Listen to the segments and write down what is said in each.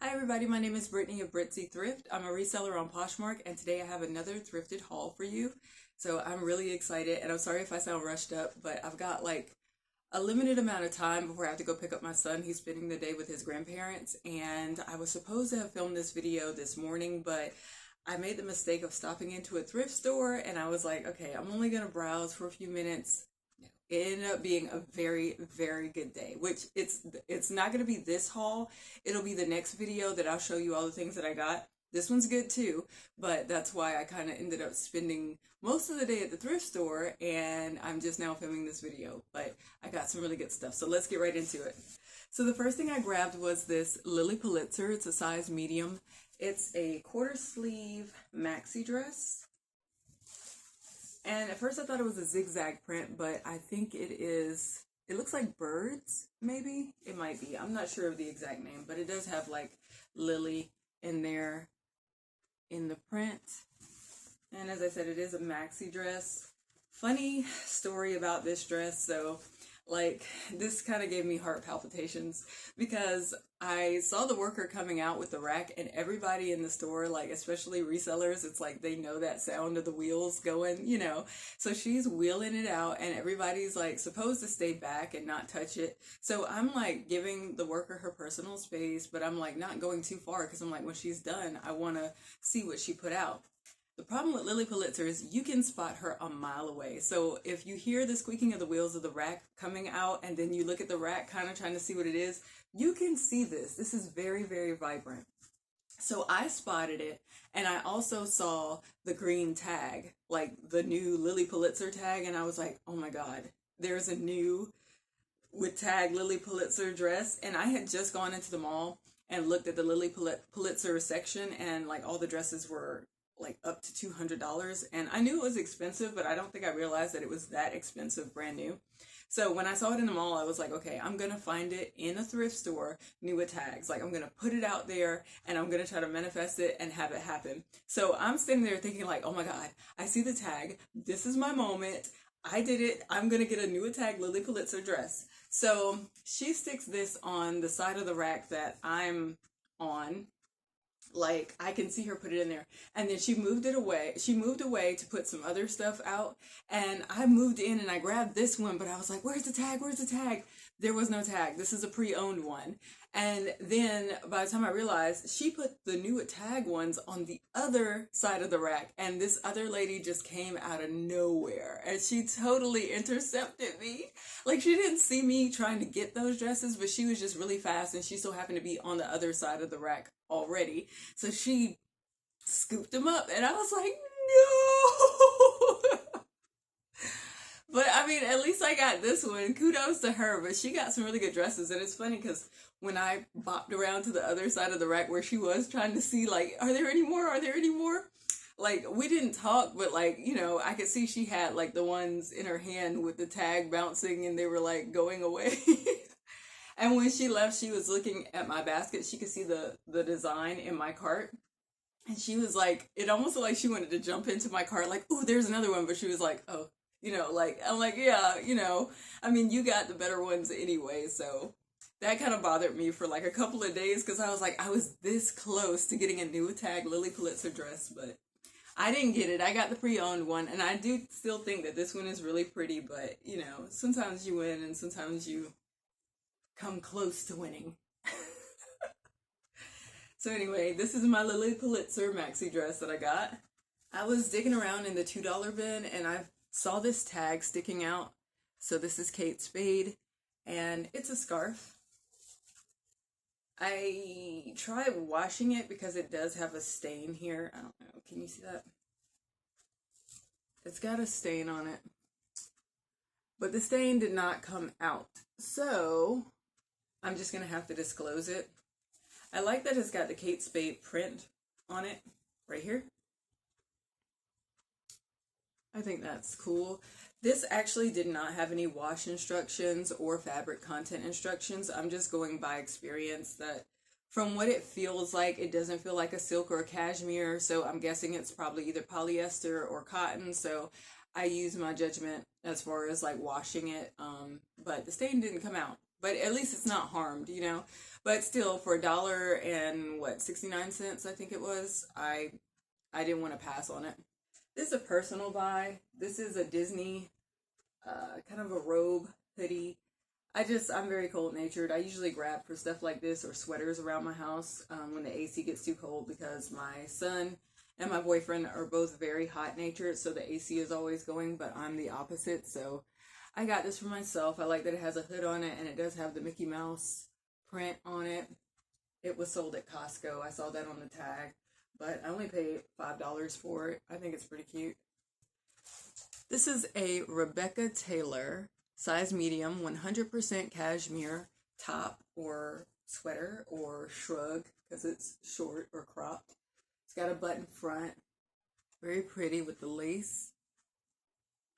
Hi everybody, my name is Brittany of Britzy Thrift. I'm a reseller on Poshmark and today I have another thrifted haul for you. So I'm really excited and I'm sorry if I sound rushed up, but I've got like a limited amount of time before I have to go pick up my son. He's spending the day with his grandparents and I was supposed to have filmed this video this morning, but I made the mistake of stopping into a thrift store and I was like, okay, I'm only gonna browse for a few minutes. It ended up being a very, very good day, which it's not going to be this haul. It'll be the next video that I'll show you all the things that I got. This one's good too, but that's why I kind of ended up spending most of the day at the thrift store and I'm just now filming this video, but I got some really good stuff. So let's get right into it. So the first thing I grabbed was this Lily Pulitzer. It's a size medium. It's a quarter sleeve maxi dress. And at first I thought it was a zigzag print, but I think it looks like birds, maybe? It might be. I'm not sure of the exact name, but it does have like Lily in there in the print. And as I said, it is a maxi dress. Funny story about this dress. So like this kind of gave me heart palpitations because I saw the worker coming out with the rack and everybody in the store, like especially resellers, it's like they know that sound of the wheels going, you know. So she's wheeling it out and everybody's like supposed to stay back and not touch it. So I'm like giving the worker her personal space, but I'm like not going too far because I'm like when she's done, I want to see what she put out. The problem with Lily Pulitzer is you can spot her a mile away. So if you hear the squeaking of the wheels of the rack coming out and then you look at the rack kind of trying to see what it is, you can see this. This is very, very vibrant. So I spotted it and I also saw the green tag, like the new Lily Pulitzer tag. And I was like, oh my God, there's a new with tag Lily Pulitzer dress. And I had just gone into the mall and looked at the Lily Pulitzer section and like all the dresses were like up to $200 and I knew it was expensive, but I don't think I realized that it was that expensive brand new. So when I saw it in the mall, I was like, okay, I'm gonna find it in a thrift store new with tags. Like I'm gonna put it out there and I'm gonna try to manifest it and have it happen. So I'm sitting there thinking like, oh my God, I see the tag. This is my moment. I did it. I'm gonna get a new tag Lily Pulitzer dress. So she sticks this on the side of the rack that I'm on. Like I can see her put it in there and then she moved it away. She moved away to put some other stuff out and I moved in and I grabbed this one, but I was like, where's the tag? Where's the tag? There was no tag. This is a pre-owned one. And then by the time I realized she put the new tag ones on the other side of the rack and this other lady just came out of nowhere and she totally intercepted me. Like she didn't see me trying to get those dresses, but she was just really fast and she so happened to be on the other side of the rack already. So she scooped them up and I was like, no. But I mean, at least I got this one. Kudos to her, but she got some really good dresses. And it's funny because when I bopped around to the other side of the rack where she was trying to see like, are there any more? Are there any more? Like we didn't talk, but like, you know, I could see she had like the ones in her hand with the tag bouncing and they were like going away. And when she left, she was looking at my basket. She could see the design in my cart. And she was like, it almost looked like she wanted to jump into my cart like, ooh, there's another one. But she was like, oh, you know, like, I'm like, yeah, you know, I mean, you got the better ones anyway. So that kind of bothered me for like a couple of days because I was like, I was this close to getting a new tag Lily Pulitzer dress, but I didn't get it. I got the pre-owned one. And I do still think that this one is really pretty, but you know, sometimes you win and sometimes you come close to winning. So anyway, this is my Lily Pulitzer maxi dress that I got. I was digging around in the $2 bin and I saw this tag sticking out. So this is Kate Spade and it's a scarf. I tried washing it because it does have a stain here. I don't know. Can you see that? It's got a stain on it. But the stain did not come out. So I'm just going to have to disclose it. I like that it's got the Kate Spade print on it right here. I think that's cool. This actually did not have any wash instructions or fabric content instructions. I'm just going by experience that from what it feels like, it doesn't feel like a silk or a cashmere. So I'm guessing it's probably either polyester or cotton. So I use my judgment as far as like washing it. But the stain didn't come out. but at least it's not harmed, you know. But still, for $1.69, I think it was, I didn't want to pass on it. This is a personal buy. This is a Disney kind of a robe hoodie. I'm very cold natured. I usually grab for stuff like this or sweaters around my house when the AC gets too cold, because my son and my boyfriend are both very hot natured, so the AC is always going, but I'm the opposite. So I got this for myself. I like that it has a hood on it, and it does have the Mickey Mouse print on it. It was sold at Costco. I saw that on the tag, but I only paid $5 for it. I think it's pretty cute. This is a Rebecca Taylor size medium 100% cashmere top or sweater or shrug, because it's short or cropped. It's got a button front, very pretty with the lace.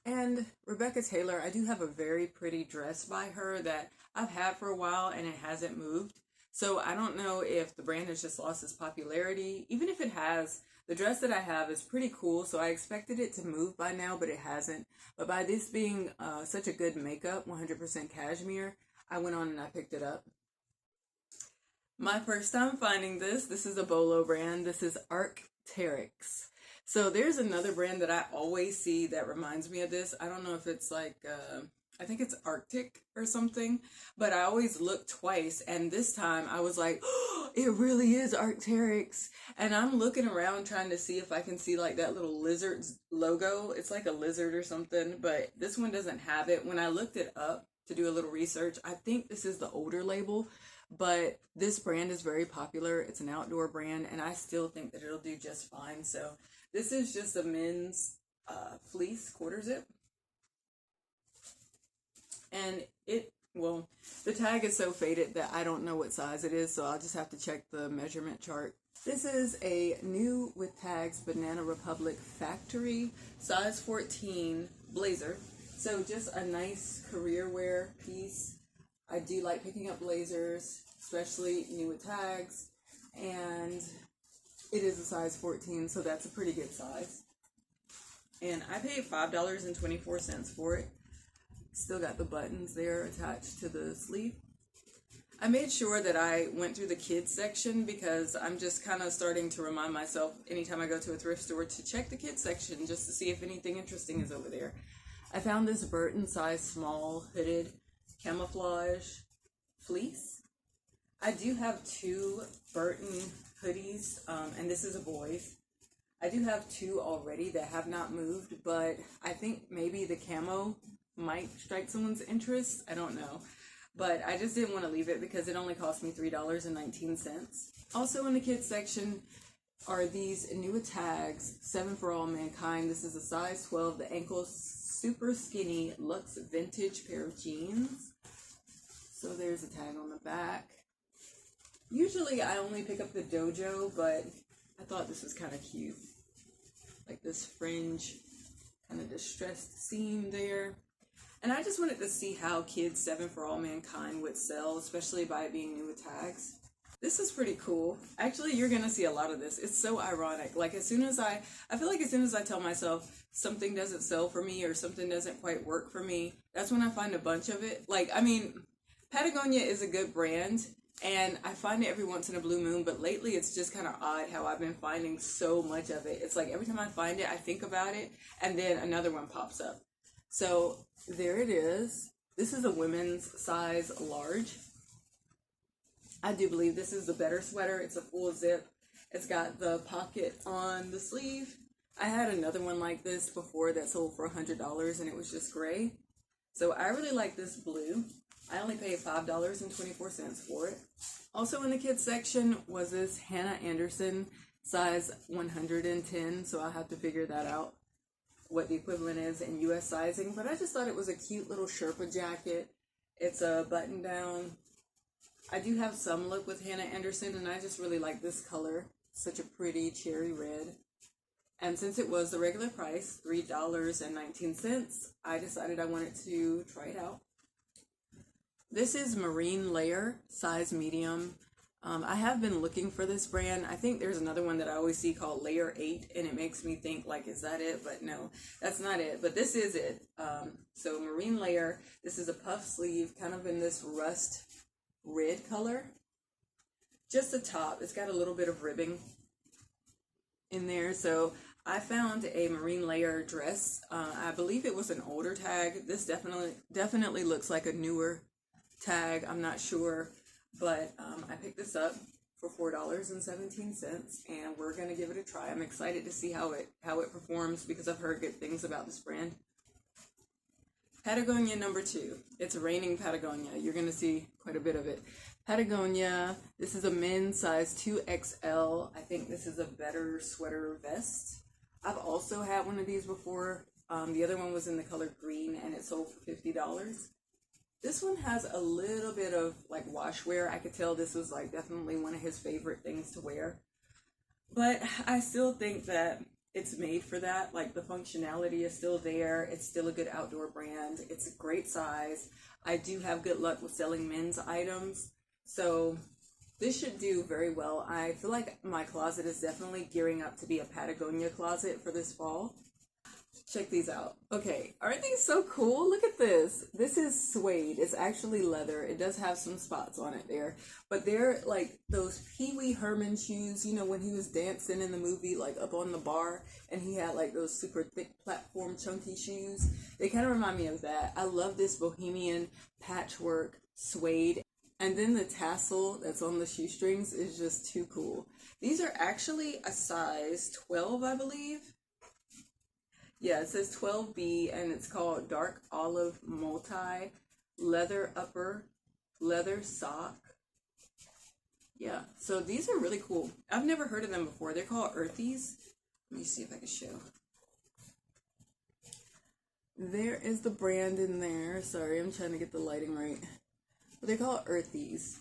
And Rebecca Taylor, I do have a very pretty dress by her that I've had for a while and it hasn't moved. So I don't know if the brand has just lost its popularity. Even if it has, the dress that I have is pretty cool, so I expected it to move by now, but it hasn't. But by this being such a good makeup, 100% cashmere, I went on and I picked it up. My first time finding this is a Bolo brand. This is Arc'teryx. So there's another brand that I always see that reminds me of this. I don't know if it's like, I think it's Arctic or something, but I always look twice, and this time I was like, oh, it really is Arc'teryx. And I'm looking around trying to see if I can see like that little lizard logo. It's like a lizard or something, but this one doesn't have it. When I looked it up to do a little research, I think this is the older label, but this brand is very popular. It's an outdoor brand, and I still think that it'll do just fine. So this is just a men's fleece quarter zip. And the tag is so faded that I don't know what size it is, so I'll just have to check the measurement chart. This is a new with tags Banana Republic factory size 14 blazer. So just a nice career wear piece. I do like picking up blazers, especially new with tags, and it is a size 14, so that's a pretty good size. And I paid $5.24 for it. Still got the buttons there attached to the sleeve. I made sure that I went through the kids section because I'm just kind of starting to remind myself anytime I go to a thrift store to check the kids section just to see if anything interesting is over there. I found this Burton size small hooded camouflage fleece. I do have two Burton hoodies, and this is a boy's. I do have two already that have not moved, but I think maybe the camo might strike someone's interest. I don't know. But I just didn't want to leave it because it only cost me $3.19. Also in the kids section are these new tags, 7 for All Mankind. This is a size 12, the ankle super skinny Luxe vintage pair of jeans. So there's a tag on the back. Usually I only pick up the dojo, but I thought this was kind of cute. Like this fringe, kind of distressed seam there. And I just wanted to see how kids 7 for All Mankind would sell, especially by it being new with tags. This is pretty cool. Actually, you're going to see a lot of this. It's so ironic. Like I feel like as soon as I tell myself something doesn't sell for me or something doesn't quite work for me, that's when I find a bunch of it. Like, I mean, Patagonia is a good brand, and I find it every once in a blue moon, but lately it's just kind of odd how I've been finding so much of it. It's like every time I find it, I think about it, and then another one pops up. So there it is. This is a women's size large. I do believe this is the better sweater. It's a full zip. It's got the pocket on the sleeve. I had another one like this before that sold for $100, and it was just gray. So I really like this blue. I only paid $5.24 for it. Also in the kids section was this Hannah Anderson size 110, so I'll have to figure that out, what the equivalent is in US sizing. But I just thought it was a cute little Sherpa jacket. It's a button down. I do have some look with Hannah Anderson, and I just really like this color. Such a pretty cherry red. And since it was the regular price, $3.19, I decided I wanted to try it out. This is Marine Layer, size medium. I have been looking for this brand. I think there's another one that I always see called Layer 8, and it makes me think like, is that it? But no, that's not it. But this is it. So Marine Layer, this is a puff sleeve, kind of in this rust red color. Just the top, it's got a little bit of ribbing in there. So I found a Marine Layer dress. I believe it was an older tag. This definitely looks like a newer tag. I'm not sure. But I picked this up for $4.17, and we're gonna give it a try. I'm excited to see how it performs because I've heard good things about this brand. Patagonia number 2. It's raining Patagonia. You're gonna see quite a bit of it. Patagonia. This is a men's size 2XL. I think this is a better sweater vest. I've also had one of these before. The other one was in the color green, and it sold for $50. This one has a little bit of like wash wear. I could tell this was like definitely one of his favorite things to wear. But I still think that it's made for that. Like the functionality is still there. It's still a good outdoor brand. It's a great size. I do have good luck with selling men's items. So this should do very well. I feel like my closet is definitely gearing up to be a Patagonia closet for this fall. Check these out. Okay, aren't these so cool? Look at this. This is suede. It's actually leather. It does have some spots on it there. But they're like those Pee Wee Herman shoes, you know, when he was dancing in the movie, like up on the bar, and he had like those super thick platform chunky shoes. They kind of remind me of that. I love this bohemian patchwork suede. And then the tassel that's on the shoestrings is just too cool. These are actually a size 12, I believe. Yeah, it says 12B, and it's called Dark Olive Multi Leather Upper, Leather Sock. Yeah, so these are really cool. I've never heard of them before. They're called Earthies. Let me see if I can show. There is the brand in there. Sorry, I'm trying to get the lighting right. But they're called Earthies.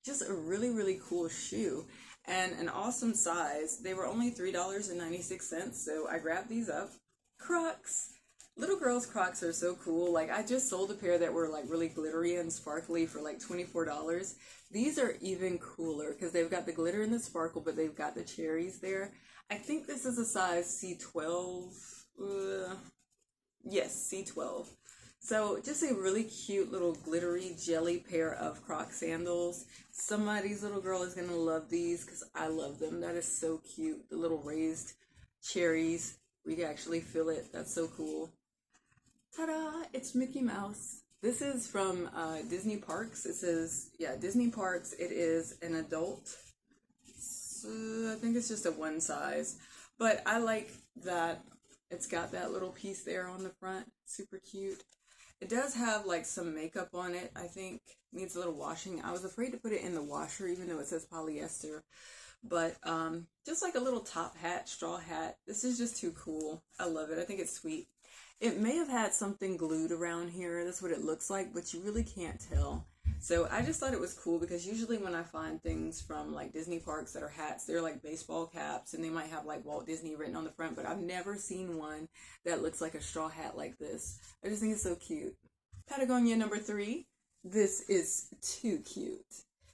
Just a really, really cool shoe. And an awesome size. They were only $3.96, so I grabbed these up. Crocs. Little girls' Crocs are so cool. Like, I just sold a pair that were like really glittery and sparkly for like $24. These are even cooler because they've got the glitter and the sparkle, but they've got the cherries there. I think this is a size C12. Yes, C12. So just a really cute little glittery jelly pair of Croc sandals. Somebody's little girl is going to love these because I love them. That is so cute. The little raised cherries. We can actually feel it. That's so cool. Ta-da! It's Mickey Mouse. This is from Disney Parks. It says, yeah, Disney Parks. It is an adult. So I think it's just a one size. But I like that it's got that little piece there on the front. Super cute. It does have like some makeup on it. I think needs a little washing. I was afraid to put it in the washer even though it says polyester. But just like a little top hat, straw hat. This is just too cool. I love it. I think it's sweet. It may have had something glued around here. That's what it looks like, but you really can't tell. So I just thought it was cool because usually when I find things from like Disney parks that are hats, they're like baseball caps and they might have like Walt Disney written on the front, but I've never seen one that looks like a straw hat like this. I just think it's so cute. Patagonia number 3. This is too cute.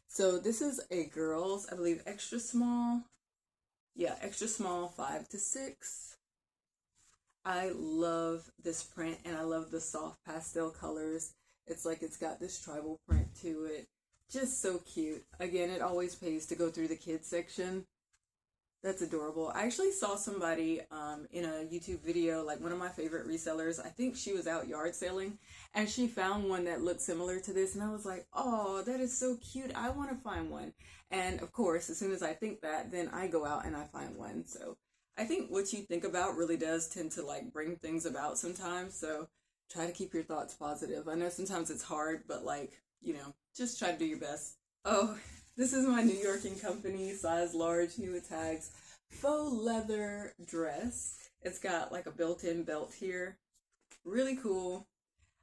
So this is a girl's, I believe, extra small. Yeah, extra small, 5 to 6. I love this print and I love the soft pastel colors. It's like it's got this tribal print to it. Just so cute. Again, it always pays to go through the kids section. That's adorable. I actually saw somebody in a YouTube video, like one of my favorite resellers. I think she was out yard selling and she found one that looked similar to this. And I was like, oh, that is so cute. I want to find one. And of course, as soon as I think that, then I go out and I find one. So I think what you think about really does tend to like bring things about sometimes. So try to keep your thoughts positive. I know sometimes it's hard, but like, you know, just try to do your best. Oh, this is my New York & Company size large new tags faux leather dress. It's got like a built-in belt here. Really cool.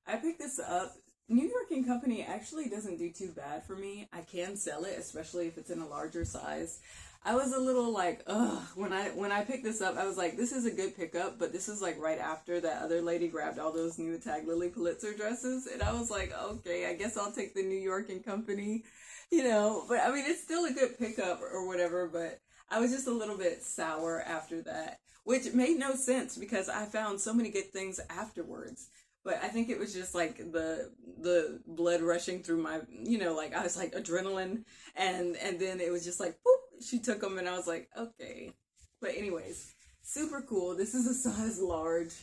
I picked this up New York and Company actually doesn't do too bad for me. I can sell it, especially if it's in a larger size. I was a little like, ugh, when I picked this up, I was like, this is a good pickup, but this is like right after that other lady grabbed all those new Tag Lily Pulitzer dresses, and I was like, okay, I guess I'll take the New York and Company, but I mean, it's still a good pickup or whatever, but I was just a little bit sour after that, which made no sense because I found so many good things afterwards. But I think it was just like the blood rushing through my, like I was like adrenaline, and then it was just like boop, she took them, and I was like, okay. But anyways, super cool. This is a size large,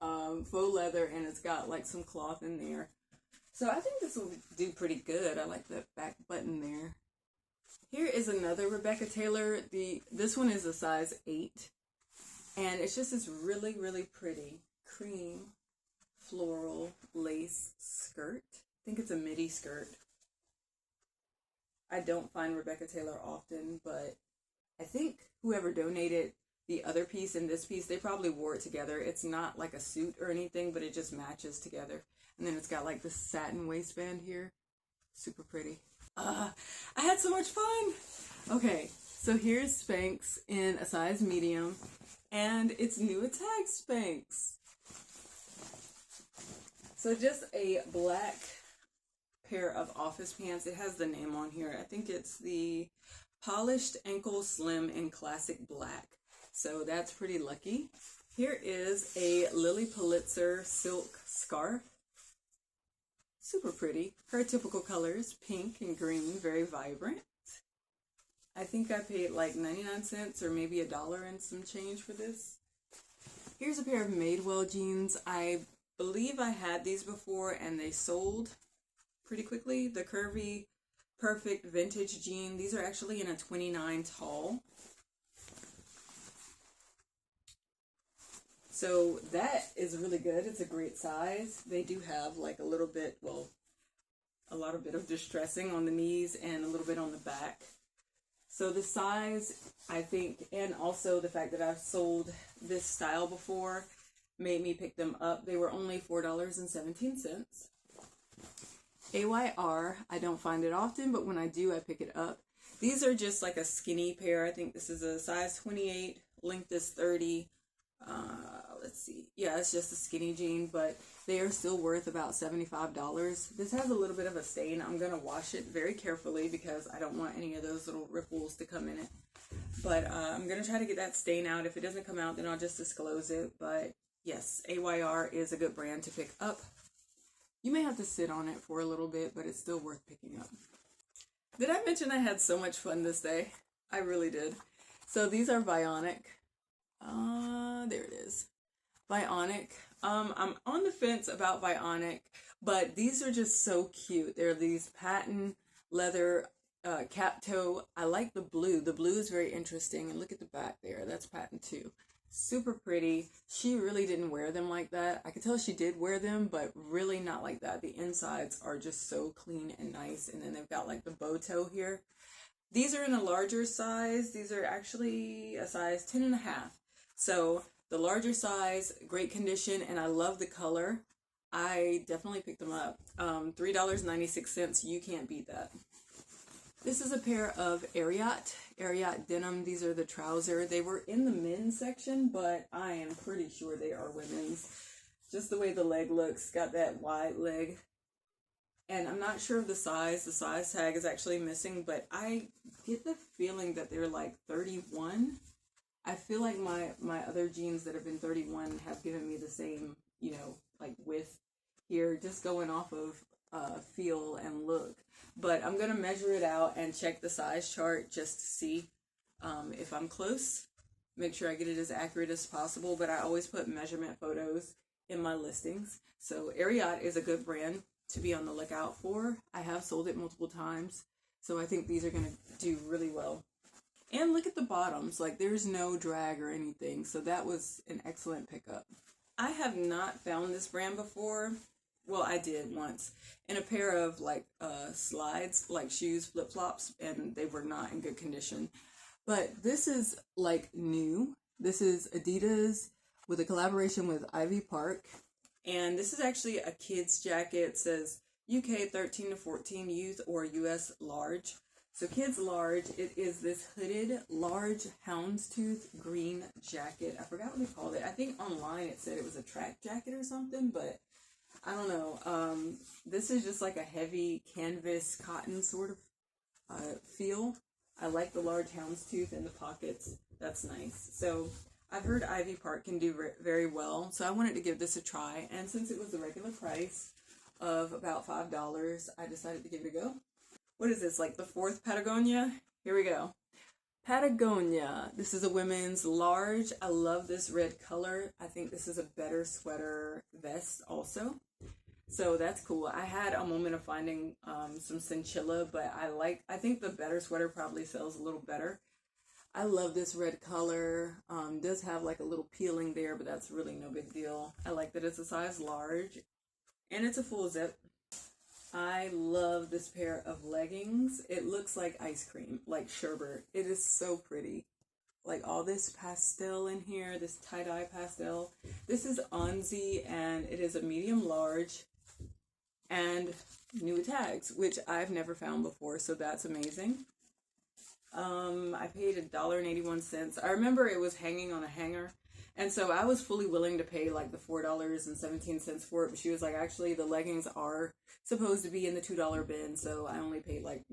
faux leather, and it's got like some cloth in there. So I think this will do pretty good. I like the back button there. Here is another Rebecca Taylor. This one is a size 8, and it's just this really, really pretty cream floral lace skirt. I think it's a midi skirt. I don't find Rebecca Taylor often, but I think whoever donated the other piece and this piece, they probably wore it together. It's not like a suit or anything, but it just matches together. And then it's got like the satin waistband here. Super pretty. I had so much fun. Okay, so here's Spanx in a size medium, and it's new Tag Spanx. So just a black pair of office pants. It has the name on here. I think it's the Polished Ankle Slim in Classic Black. So that's pretty lucky. Here is a Lily Pulitzer silk scarf. Super pretty. Her typical colors, pink and green, very vibrant. I think I paid like 99 cents or maybe $1 and some change for this. Here's a pair of Madewell jeans. I believe I had these before and they sold pretty quickly. The curvy, perfect vintage jean. These are actually in a 29 tall. So that is really good. It's a great size. They do have like a little bit, well, a lot of bit of distressing on the knees and a little bit on the back. So the size, I think, and also the fact that I've sold this style before made me pick them up. They were only $4.17. AYR, I don't find it often, but when I do, I pick it up. These are just like a skinny pair. I think this is a size 28, length is 30. Let's see. Yeah, it's just a skinny jean, but they are still worth about $75. This has a little bit of a stain. I'm going to wash it very carefully because I don't want any of those little ripples to come in it. But I'm going to try to get that stain out. If it doesn't come out, then I'll just disclose it. But yes, AYR is a good brand to pick up. You may have to sit on it for a little bit, but it's still worth picking up. Did I mention I had so much fun this day? I really did. So these are Vionic. There it is. Vionic. I'm on the fence about Vionic, but these are just so cute. They're these patent leather cap toe. I like the blue. The blue is very interesting. And look at the back there. That's patent too. Super pretty. She really didn't wear them like that. I could tell she did wear them, but really not like that. The insides are just so clean and nice. And then they've got like the bow toe here. These are in a larger size. These are actually a size 10.5. So the larger size, great condition, and I love the color. I definitely picked them up. $3.96. You can't beat that. This is a pair of Ariat denim. These are the trouser. They were in the men's section, but I am pretty sure they are women's. Just the way the leg looks, got that wide leg. And I'm not sure of the size. The size tag is actually missing, but I get the feeling that they're like 31. I feel like my other jeans that have been 31 have given me the same, like width here, just going off of feel and look. But I'm going to measure it out and check the size chart just to see if I'm close. Make sure I get it as accurate as possible, but I always put measurement photos in my listings. So Ariat is a good brand to be on the lookout for. I have sold it multiple times, so I think these are going to do really well. And look at the bottoms, like there's no drag or anything, so that was an excellent pickup. I have not found this brand before. Well, I did once in a pair of like slides, like shoes, flip-flops, and they were not in good condition. But this is like new. This is Adidas with a collaboration with Ivy Park. And this is actually a kid's jacket. It says UK 13 to 14, youth or US large. So kids large, it is this hooded large houndstooth green jacket. I forgot what they called it. I think online it said it was a track jacket or something, but I don't know. This is just like a heavy canvas cotton sort of feel. I like the large houndstooth in the pockets. That's nice. So I've heard Ivy Park can do very well, so I wanted to give this a try. And since it was the regular price of about $5, I decided to give it a go. What is this, like the fourth Patagonia? Here we go. Patagonia. This is a women's large. I love this red color. I think this is a better sweater vest also. So that's cool. I had a moment of finding some chinchilla, but I think the better sweater probably sells a little better. I love this red color. Does have like a little peeling there, but that's really no big deal. I like that it's a size large and it's a full zip. I love this pair of leggings. It looks like ice cream, like sherbet. It is so pretty. Like all this pastel in here, this tie-dye pastel. This is Onzy and it is a medium large and new tags, which I've never found before, so that's amazing. I paid $1.81. I remember it was hanging on a hanger, and so I was fully willing to pay like the $4.17 for it, but she was like, actually the leggings are supposed to be in the $2 bin, so I only paid like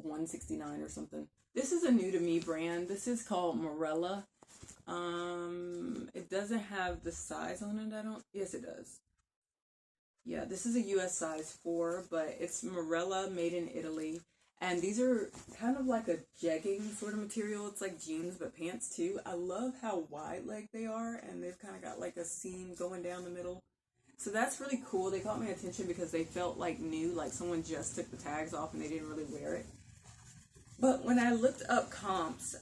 $1.69 or something. This is a new to me brand. This is called Morella. It doesn't have the size on it, yes it does. Yeah, this is a US size 4, but it's Morella, made in Italy. And these are kind of like a jegging sort of material. It's like jeans, but pants too. I love how wide leg they are, and they've kind of got like a seam going down the middle. So that's really cool. They caught my attention because they felt like new, like someone just took the tags off and they didn't really wear it. But when I looked up comps,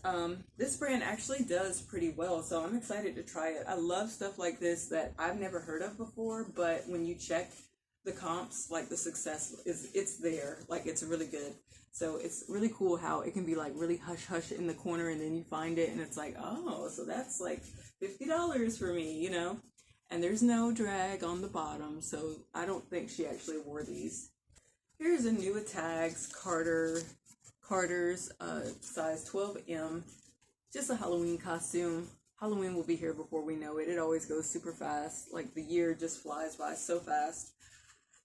this brand actually does pretty well, so I'm excited to try it. I love stuff like this that I've never heard of before, but when you check the comps, like the success it's there, like it's really good. So it's really cool how it can be like really hush hush in the corner, and then you find it and it's like, oh, so that's like $50 for me, you know? And there's no drag on the bottom, so I don't think she actually wore these. Here's a new tags Carter's size 12M, just a Halloween costume. Halloween will be here before we know it. It always goes super fast. Like the year just flies by so fast.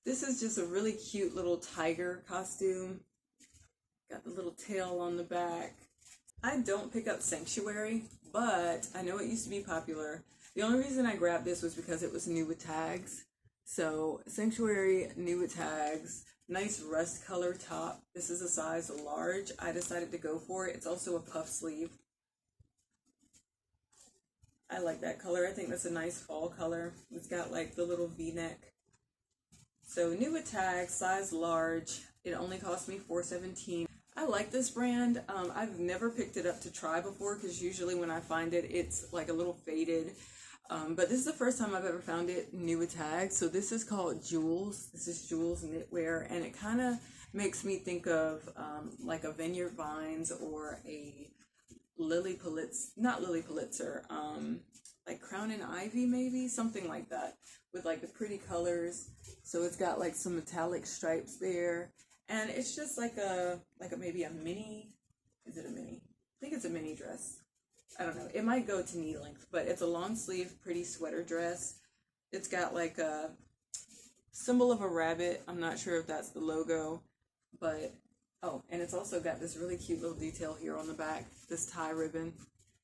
This is just a really cute little tiger costume. Got the little tail on the back. I don't pick up Sanctuary, but I know it used to be popular. The only reason I grabbed this was because it was new with tags. So Sanctuary, new with tags. Nice rust color top. This is a size large. I decided to go for it. It's also a puff sleeve. I like that color. I think that's a nice fall color. It's got like the little V-neck. So new with tags, size large. It only cost me $4.17. I like this brand. I've never picked it up to try before because usually when I find it, it's like a little faded. But this is the first time I've ever found it new with tags. So this is called Jules. This is Jules knitwear, and it kind of makes me think of like a Vineyard Vines or a Lily Pulitzer, not Lily Pulitzer, like Crown and Ivy maybe, something like that, with like the pretty colors. So it's got like some metallic stripes there, and it's just like a maybe a mini. Is it a mini? I think it's a mini dress. I don't know. It might go to knee length, but it's a long sleeve, pretty sweater dress. It's got like a symbol of a rabbit. I'm not sure if that's the logo, but oh, and it's also got this really cute little detail here on the back, this tie ribbon.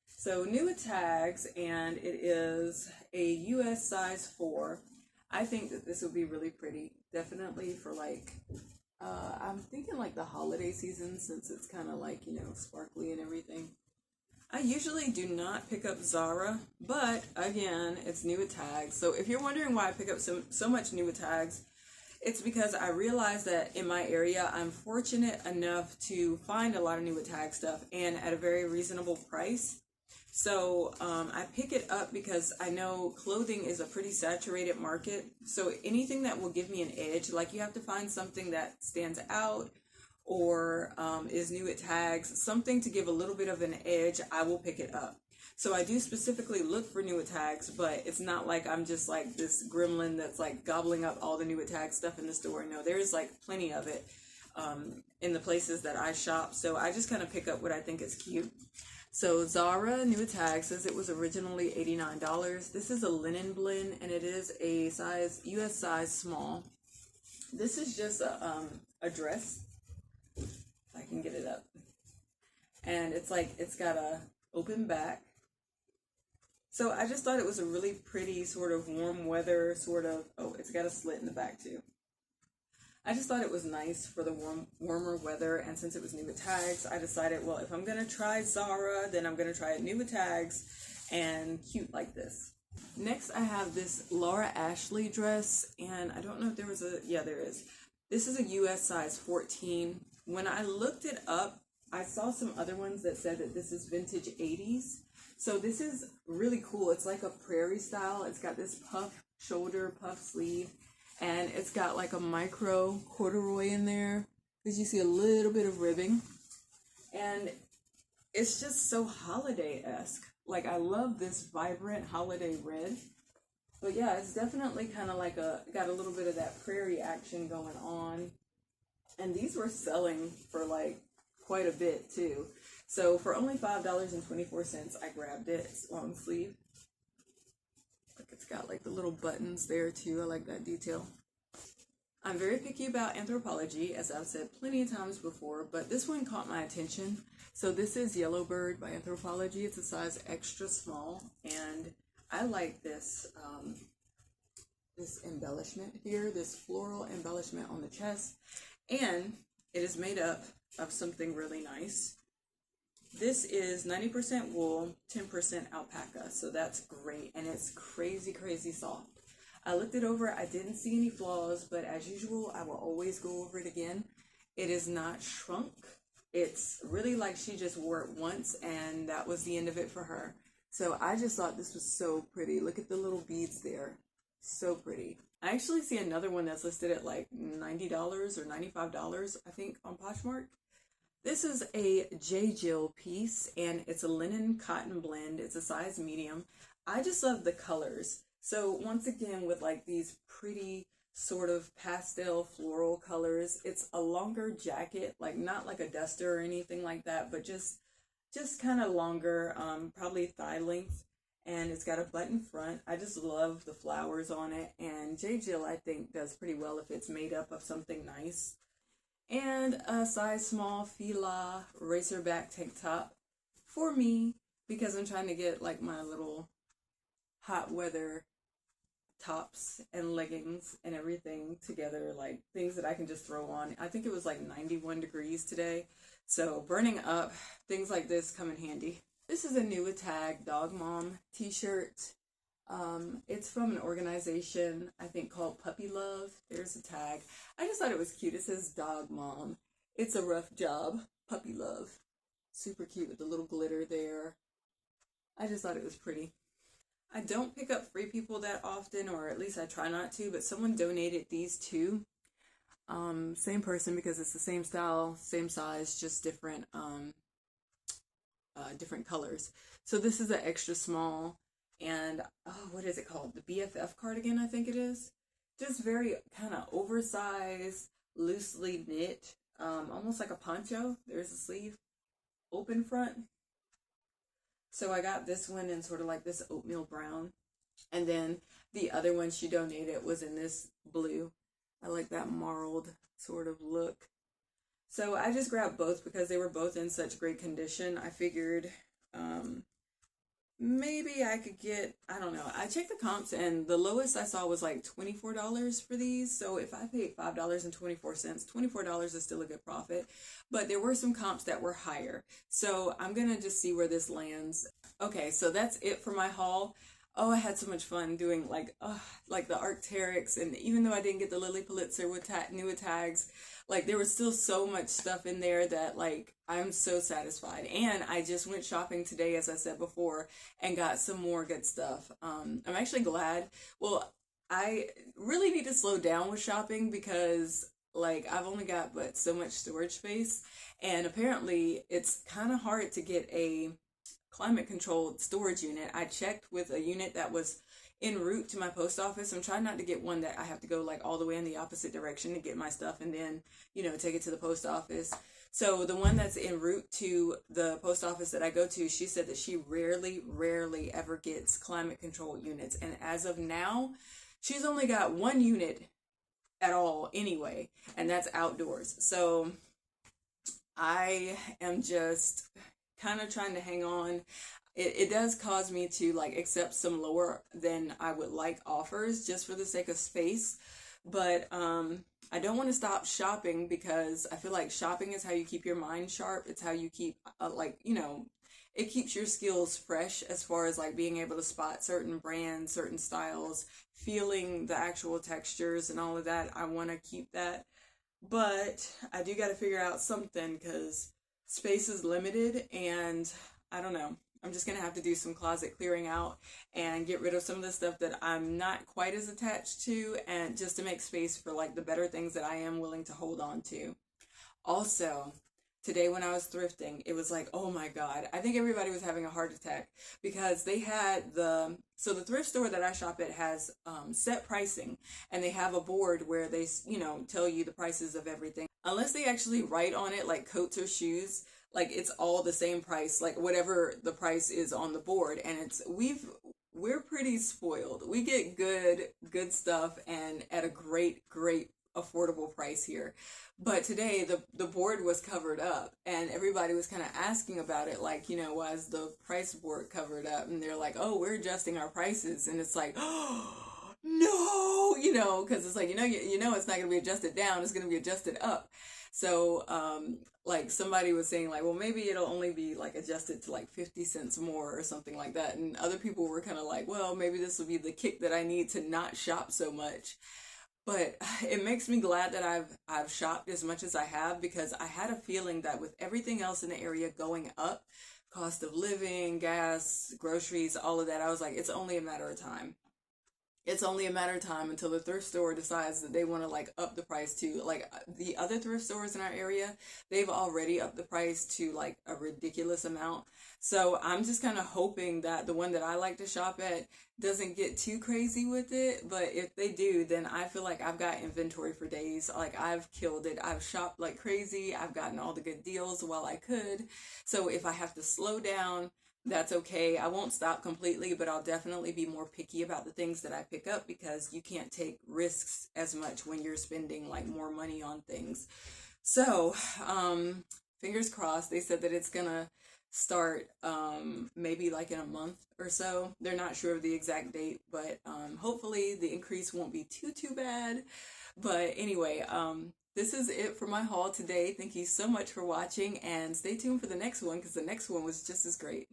So new with tags, and it is a US size 4. I think that this would be really pretty, definitely for like, I'm thinking like the holiday season, since it's kind of like, you know, sparkly and everything. I usually do not pick up Zara, but again, it's new with tags. So if you're wondering why I pick up so much new with tags, it's because I realize that in my area, I'm fortunate enough to find a lot of new with tag stuff and at a very reasonable price. So I pick it up because I know clothing is a pretty saturated market. So anything that will give me an edge, like you have to find something that stands out or is new at tags, something to give a little bit of an edge, I will pick it up. So I do specifically look for Nua tags, but it's not like I'm just like this gremlin that's like gobbling up all the Nua tag stuff in the store. No, there's like plenty of it in the places that I shop. So I just kind of pick up what I think is cute. So Zara Nua tag says it was originally $89. This is a linen blend, and it is a size, US size small. This is just a dress, if I can get it up. And it's like, it's got a open back. So I just thought it was a really pretty sort of warm weather sort of, oh, it's got a slit in the back too. I just thought it was nice for the warmer weather, and since it was Nua tags, I decided, well, if I'm going to try Zara, then I'm going to try it Nua tags and cute like this. Next, I have this Laura Ashley dress, and I don't know if there was a, yeah, there is. This is a US size 14. When I looked it up, I saw some other ones that said that this is vintage 80s. So this is really cool. It's like a prairie style. It's got this puff shoulder, puff sleeve, and it's got like a micro corduroy in there, because you see a little bit of ribbing. And it's just so holiday-esque. Like, I love this vibrant holiday red. But yeah, it's definitely kind of like got a little bit of that prairie action going on. And these were selling for like quite a bit too. So for only $5.24, I grabbed it. It's long sleeve. Look, it's got like the little buttons there too. I like that detail. I'm very picky about Anthropologie, as I've said plenty of times before, but this one caught my attention. So this is Yellowbird by Anthropologie. It's a size extra small, and I like this this embellishment here, this floral embellishment on the chest, and it is made up of something really nice. This is 90% wool, 10% alpaca, so that's great, and it's crazy, crazy soft. I looked it over, I didn't see any flaws, but as usual, I will always go over it again. It is not shrunk. It's really like she just wore it once, and that was the end of it for her. So I just thought this was so pretty. Look at the little beads there. So pretty. I actually see another one that's listed at like $90 or $95, I think, on Poshmark. This is a J. Jill piece, and it's a linen cotton blend. It's a size medium. I just love the colors. So once again, with like these pretty sort of pastel floral colors, it's a longer jacket, like not like a duster or anything like that, but just kind of longer, probably thigh length, and it's got a button front. I just love the flowers on it, and J. Jill, I think, does pretty well if it's made up of something nice. And a size small Fila racerback tank top for me, because I'm trying to get like my little hot weather tops and leggings and everything together, like things that I can just throw on. I think it was like 91 degrees today, so burning up, things like this come in handy. This is a Nua tag Dog Mom t-shirt. It's from an organization, I think, called Puppy Love. There's a tag. I just thought it was cute. It says Dog Mom. It's a rough job. Puppy Love. Super cute with the little glitter there. I just thought it was pretty. I don't pick up Free People that often, or at least I try not to, but someone donated these two. Same person, because it's the same style, same size, just different different colors. So this is an extra small, and oh, what is it called? The BFF cardigan, I think it is. Just very kind of oversized, loosely knit, almost like a poncho. There's the sleeve, open front. So I got this one in sort of like this oatmeal brown, and then the other one she donated was in this blue. I like that marled sort of look. So I just grabbed both because they were both in such great condition. I figured maybe I could get, I don't know. I checked the comps, and the lowest I saw was like $24 for these. So if I paid $5.24, $24 is still a good profit. But there were some comps that were higher. So I'm going to just see where this lands. Okay, so that's it for my haul. Oh, I had so much fun doing like the Arc'teryx, and even though I didn't get the Lily Pulitzer with Nua tags, like there was still so much stuff in there that like I'm so satisfied. And I just went shopping today, as I said before, and got some more good stuff. I'm actually glad. Well, I really need to slow down with shopping because like I've only got so much storage space, and apparently it's kind of hard to get a climate controlled storage unit. I checked with a unit that was en route to my post office. I'm trying not to get one that I have to go like all the way in the opposite direction to get my stuff and then, you know, take it to the post office. So the one that's en route to the post office that I go to, she said that she rarely ever gets climate control units. And as of now, she's only got one unit at all anyway, and that's outdoors. So I am just kind of trying to hang on. It does cause me to like accept some lower than I would like offers just for the sake of space. But I don't want to stop shopping because I feel like shopping is how you keep your mind sharp. It's how you keep like, you know, it keeps your skills fresh as far as like being able to spot certain brands, certain styles, feeling the actual textures and all of that. I want to keep that. But I do got to figure out something because space is limited and I don't know. I'm just going to have to do some closet clearing out and get rid of some of the stuff that I'm not quite as attached to, and just to make space for like the better things that I am willing to hold on to. Also, today when I was thrifting, it was like, oh my God, I think everybody was having a heart attack because they had the thrift store that I shop at has set pricing, and they have a board where they, you know, tell you the prices of everything. Unless they actually write on it like coats or shoes, like it's all the same price, like whatever the price is on the board. And we're pretty spoiled. We get good stuff and at a great affordable price here. But today the board was covered up and everybody was kind of asking about it, like, you know, why is the price board covered up? And they're like, oh, we're adjusting our prices. And it's like, oh no, you know, because it's like, you know it's not going to be adjusted down, it's going to be adjusted up. So like somebody was saying like, well, maybe it'll only be like adjusted to like 50 cents more or something like that. And other people were kind of like, well, maybe this will be the kick that I need to not shop so much. But it makes me glad that I've shopped as much as I have, because I had a feeling that with everything else in the area going up, cost of living, gas, groceries, all of that, I was like, it's only a matter of time. It's only a matter of time until the thrift store decides that they want to like up the price too. Like the other thrift stores in our area, they've already upped the price to like a ridiculous amount. So I'm just kind of hoping that the one that I like to shop at doesn't get too crazy with it. But if they do, then I feel like I've got inventory for days. Like I've killed it. I've shopped like crazy. I've gotten all the good deals while I could. So if I have to slow down, that's okay. I won't stop completely, but I'll definitely be more picky about the things that I pick up, because you can't take risks as much when you're spending like more money on things. So, fingers crossed. They said that it's gonna start maybe like in a month or so. They're not sure of the exact date, but hopefully the increase won't be too bad. But anyway, this is it for my haul today. Thank you so much for watching, and stay tuned for the next one, because the next one was just as great.